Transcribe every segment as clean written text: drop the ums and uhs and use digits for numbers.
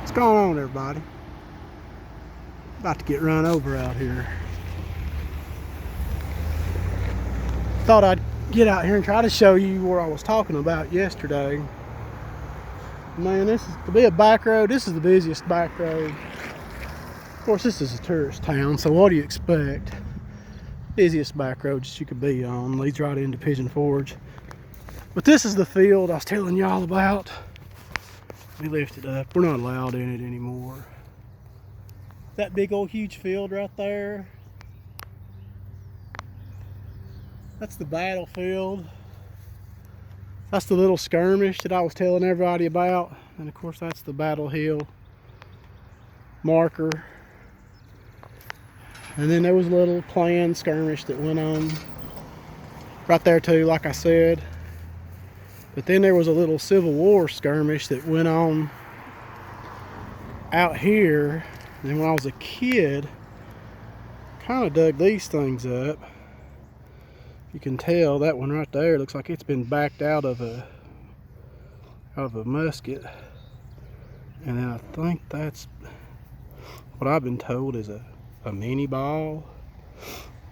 What's going on, everybody? About to get run over out here. Thought I'd get out here and try to show you where I was talking about yesterday. Man, this is to be a back road. This is the busiest back road. Of course, this is a tourist town, so what do you expect? Busiest back roads you could be on. Leads right into Pigeon Forge. But this is the field I was telling y'all about. We lift it up. We're not allowed in it anymore. That big old huge field right there, that's the battlefield. That's the little skirmish that I was telling everybody about. And of course that's the Battle Hill marker. And then there was a little Klan skirmish that went on right there too, like I said. But then there was a little Civil War skirmish that went on out here. And when I was a kid, kind of dug these things up. You can tell that one right there looks like it's been backed out of a musket. And then I think that's what I've been told is a mini ball.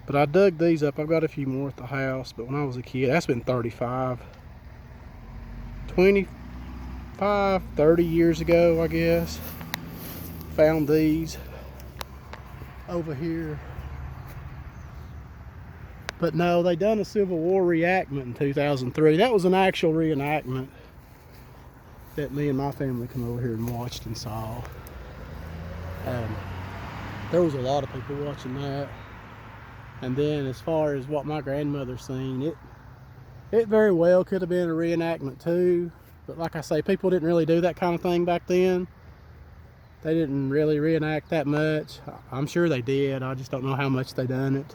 But I dug these up. I've got a few more at the house, but when I was a kid, that's been 25, 30 years ago, I guess. Found these over here. But no, they done a Civil War reenactment in 2003. That was an actual reenactment that me and my family come over here and watched and saw. There was a lot of people watching that. And then as far as what my grandmother seen, it very well could have been a reenactment too. But like I say, people didn't really do that kind of thing back then. They didn't really reenact that much. I'm sure they did. I just don't know how much they done it.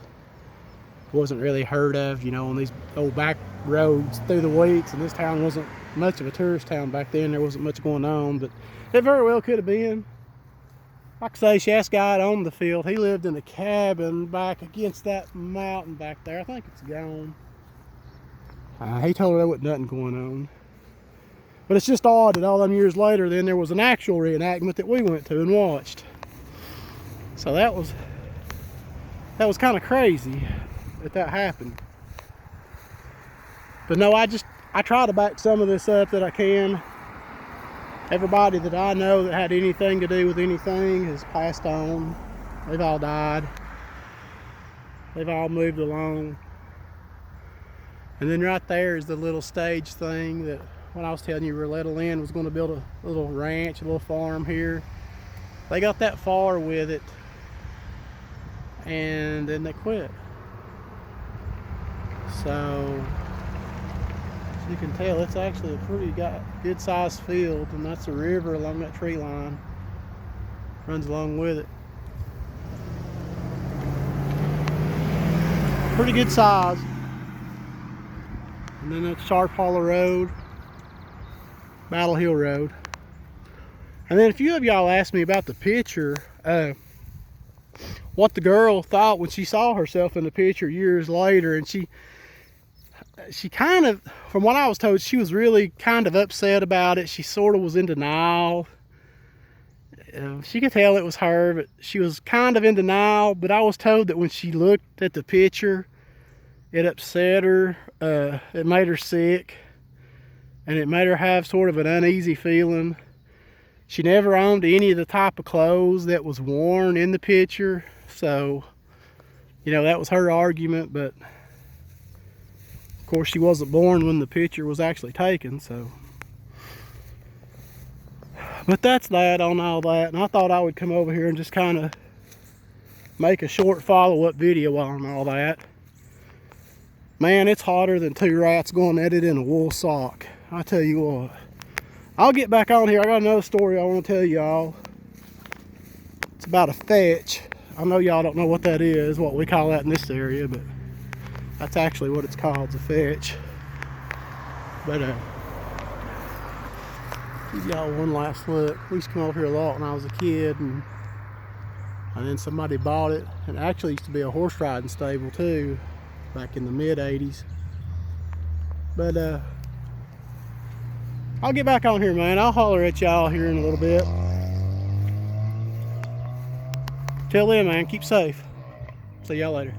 Wasn't really heard of, you know, on these old back roads through the weeks. And this town wasn't much of a tourist town back then. There wasn't much going on, but it very well could have been. Like I say, Shas guy owned the field. He lived in a cabin back against that mountain back there. I think it's gone. He told her there wasn't nothing going on. But it's just odd that all them years later, then there was an actual reenactment that we went to and watched. So that was kind of crazy that happened. But no, I try to back some of this up that I can. Everybody that I know that had anything to do with anything has passed on. They've all died. They've all moved along. And then right there is the little stage thing that when I was telling you Roletta Lynn was going to build a little ranch, a little farm here. They got that far with it and then they quit. So as you can tell, it's actually a pretty good sized field, and that's a river along that tree line. Runs along with it. Pretty good size. And then that's Sharp Hollow Road, Battle Hill Road. And then a few of y'all asked me about the picture, what the girl thought when she saw herself in the picture years later. And she kind of, from what I was told, she was really kind of upset about it. She sort of was in denial. She could tell it was her, but she was kind of in denial. But I was told that when she looked at the picture, it upset her. It made her sick. And it made her have sort of an uneasy feeling. She never owned any of the type of clothes that was worn in the picture. So, you know, that was her argument. But of course, she wasn't born when the picture was actually taken, so. But that's that on all that. And I thought I would come over here and just kind of make a short follow-up video on all that. Man, it's hotter than two rats going at it in a wool sock. I tell you what. I'll get back on here. I got another story I want to tell y'all. It's about a fetch. I know y'all don't know what that is, what we call that in this area, but that's actually what it's called, it's a fetch. But give y'all one last look. We used to come over here a lot when I was a kid, and then somebody bought it. And it actually used to be a horse riding stable too, back in the mid 80s. But I'll get back on here, man. I'll holler at y'all here in a little bit. Till then, man, keep safe. See y'all later.